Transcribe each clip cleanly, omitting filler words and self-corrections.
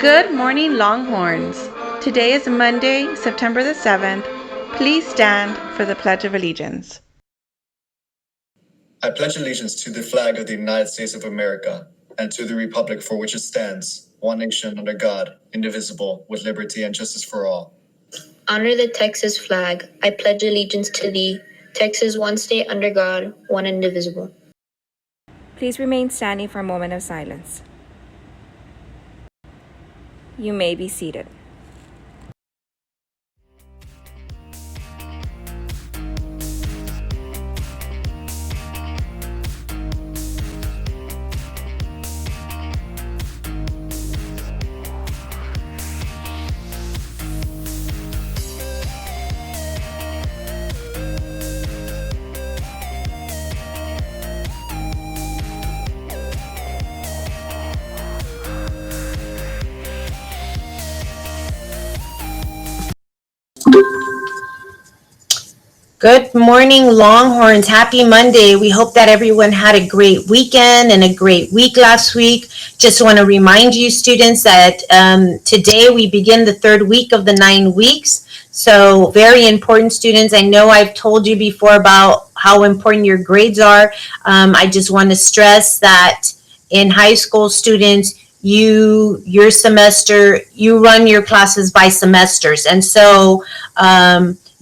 Good morning, Longhorns. Today is Monday, September the 7th. Please stand for the Pledge of Allegiance. I pledge allegiance to the flag of the United States of America and to the republic for which it stands, one nation under God, indivisible, with liberty and justice for all. Honor the Texas flag. I pledge allegiance to thee, Texas, one state under God, one indivisible. Please remain standing for a moment of silence. You may be seated. Good morning, Longhorns. Happy Monday. We hope that everyone had a great weekend and a great week last week. Just want to remind you, students, that today we begin the third week of the 9 weeks. So very important, students. I know I've told you before about how important your grades are. I just want to stress that in high school, students, your semester, you run your classes by semesters. And so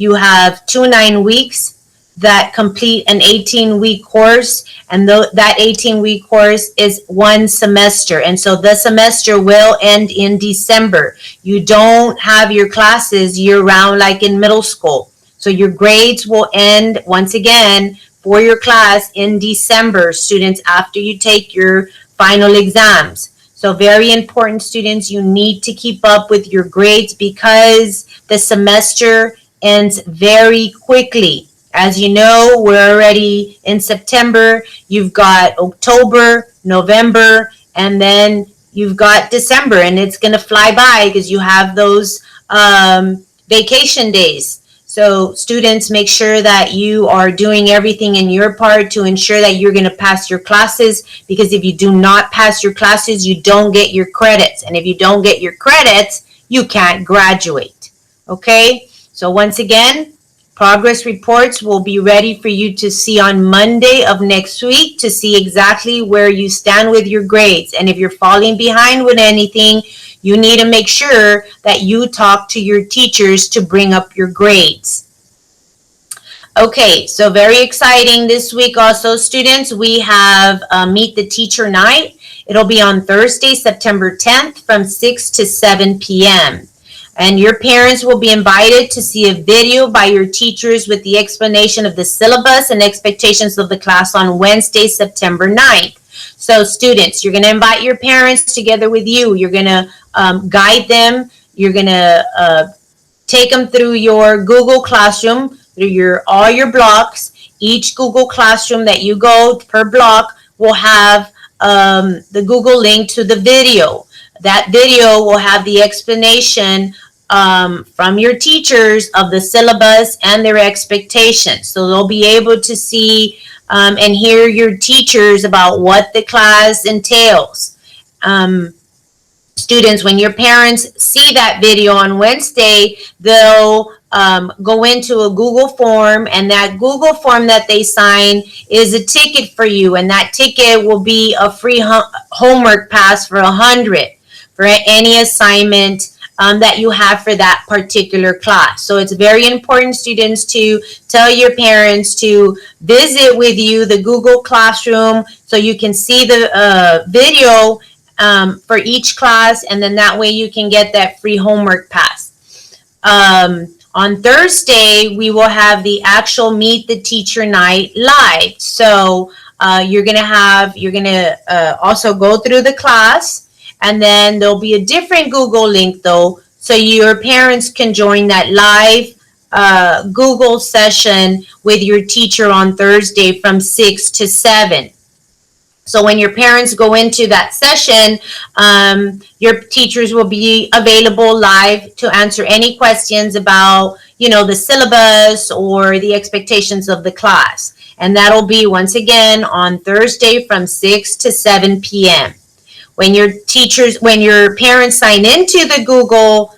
you have 2 9 weeks that complete an 18-week course, and that 18-week course is one semester. And so the semester will end in December. You don't have your classes year-round like in middle school. So your grades will end, once again, for your class in December, students, after you take your final exams. So very important, students, you need to keep up with your grades because the semester ends very quickly. As you know, we're already in September. You've got October, November, and then you've got December, and it's going to fly by because you have those vacation days. So students, make sure that you are doing everything in your part to ensure that you're going to pass your classes, because if you do not pass your classes, you don't get your credits. And if you don't get your credits, you can't graduate. Okay? So once again, progress reports will be ready for you to see on Monday of next week to see exactly where you stand with your grades. And if you're falling behind with anything, you need to make sure that you talk to your teachers to bring up your grades. Okay, so very exciting this week also, students. We have Meet the Teacher Night. It'll be on Thursday, September 10th from 6 to 7 p.m. And your parents will be invited to see a video by your teachers with the explanation of the syllabus and expectations of the class on Wednesday, September 9th. So students, you're going to invite your parents together with you. You're going to guide them. You're going to take them through your Google Classroom, through all your blocks. Each Google Classroom that you go per block will have the Google link to the video. That video will have the explanation from your teachers of the syllabus and their expectations. So they'll be able to see and hear your teachers about what the class entails. Students, when your parents see that video on Wednesday, they'll go into a Google form, and that Google form that they sign is a ticket for you, and that ticket will be a free homework pass for 100 for any assignment that you have for that particular class. So it's very important, students, to tell your parents to visit with you the Google Classroom so you can see the video for each class, and then that way you can get that free homework pass. On Thursday, we will have the actual Meet the Teacher Night live. So you're gonna also go through the class, and then there'll be a different Google link though, so your parents can join that live Google session with your teacher on Thursday from 6 to 7. So when your parents go into that session, your teachers will be available live to answer any questions about, the syllabus or the expectations of the class. And that'll be once again on Thursday from 6 to 7 p.m. when your parents sign into the Google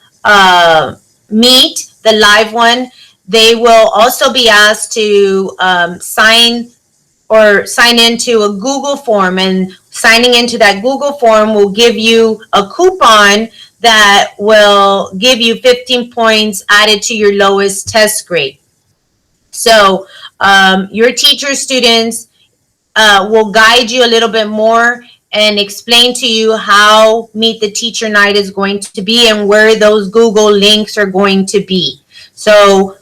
Meet, the live one, they will also be asked to sign into a Google form, and signing into that Google form will give you a coupon that will give you 15 points added to your lowest test grade. So your teacher students will guide you a little bit more and explain to you how Meet the Teacher Night is going to be and where those Google links are going to be. So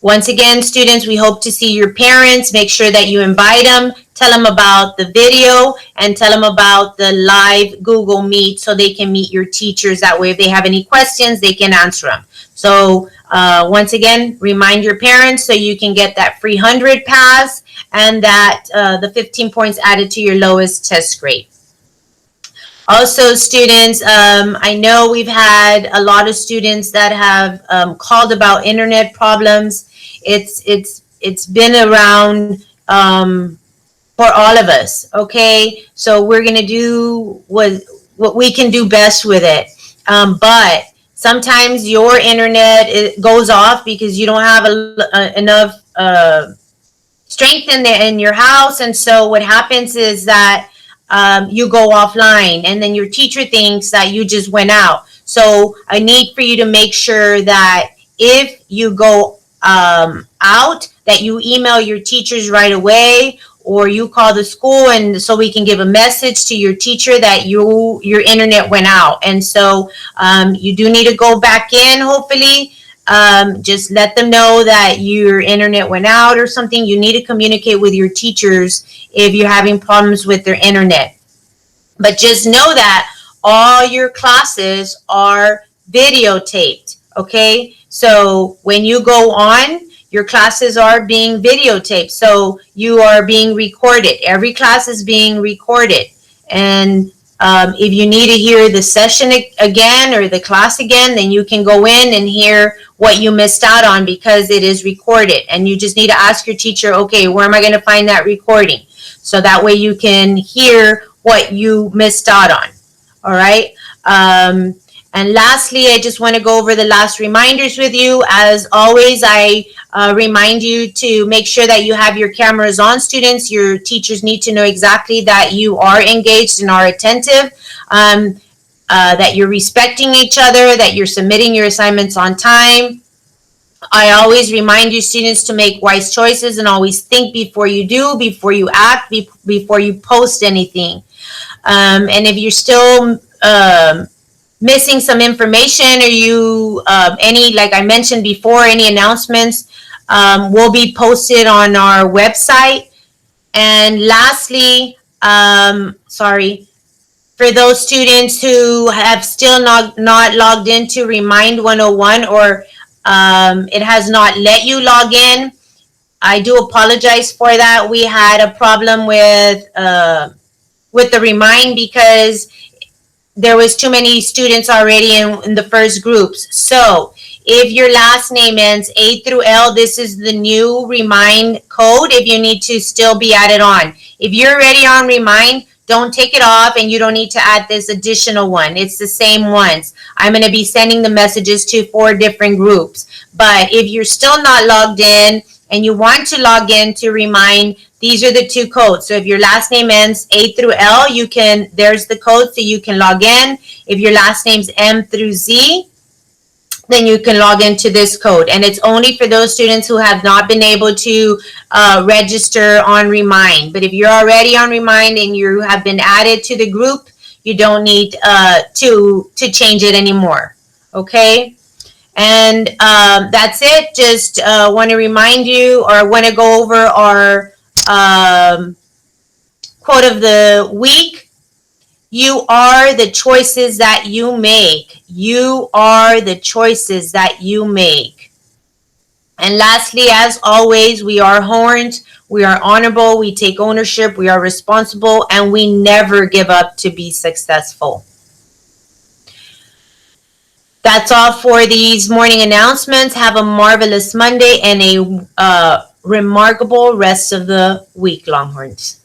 once again, students, we hope to see your parents. Make sure that you invite them, tell them about the video, and tell them about the live Google Meet so they can meet your teachers. That way, if they have any questions, they can answer them. So once again, remind your parents so you can get that free 100 pass and that the 15 points added to your lowest test grade. Also, students, I know we've had a lot of students that have called about internet problems. It's been around for all of us, okay? So we're gonna do what we can do best with it. But sometimes your internet goes off because you don't have enough strength in your house, and so what happens is that you go offline, and then your teacher thinks that you just went out. So I need for you to make sure that if you go out, that you email your teachers right away, or you call the school, and so we can give a message to your teacher that your internet went out. And so you do need to go back in, hopefully. Just let them know that your internet went out or something. You need to communicate with your teachers if you're having problems with their internet. But just know that all your classes are videotaped, okay? So when you go on, your classes are being videotaped. So you are being recorded. Every class is being recorded. And if you need to hear the session again or the class again, then you can go in and hear what you missed out on because it is recorded. And you just need to ask your teacher, okay, where am I going to find that recording? So that way you can hear what you missed out on. All right. And lastly, I just want to go over the last reminders with you. As always, I remind you to make sure that you have your cameras on, students. Your teachers need to know exactly that you are engaged and are attentive, that you're respecting each other, that you're submitting your assignments on time. I always remind you, students, to make wise choices and always think before you do, before you act, before you post anything. And if you're still missing some information, or you any, like I mentioned before, any announcements will be posted on our website. And lastly, for those students who have still not logged into Remind 101, or it has not let you log in, I do apologize for that. We had a problem with the Remind because there was too many students already in the first groups. So if your last name ends A through L, this is the new Remind code if you need to still be added on. If you're already on Remind, don't take it off, and you don't need to add this additional one. It's the same ones. I'm going to be sending the messages to 4 different groups. But if you're still not logged in and you want to log in to Remind, these are the 2 codes. So if your last name ends A through L, there's the code so you can log in. If your last name's M through Z, then you can log into this code. And it's only for those students who have not been able to register on Remind. But if you're already on Remind and you have been added to the group, you don't need to change it anymore. Okay? And that's it. Just want to remind you, or want to go over our quote of the week. You are the choices that you make. You are the choices that you make. And lastly, as always, we are horns. We are honorable. We take ownership. We are responsible. And we never give up to be successful. That's all for these morning announcements. Have a marvelous Monday and a remarkable rest of the week, Longhorns.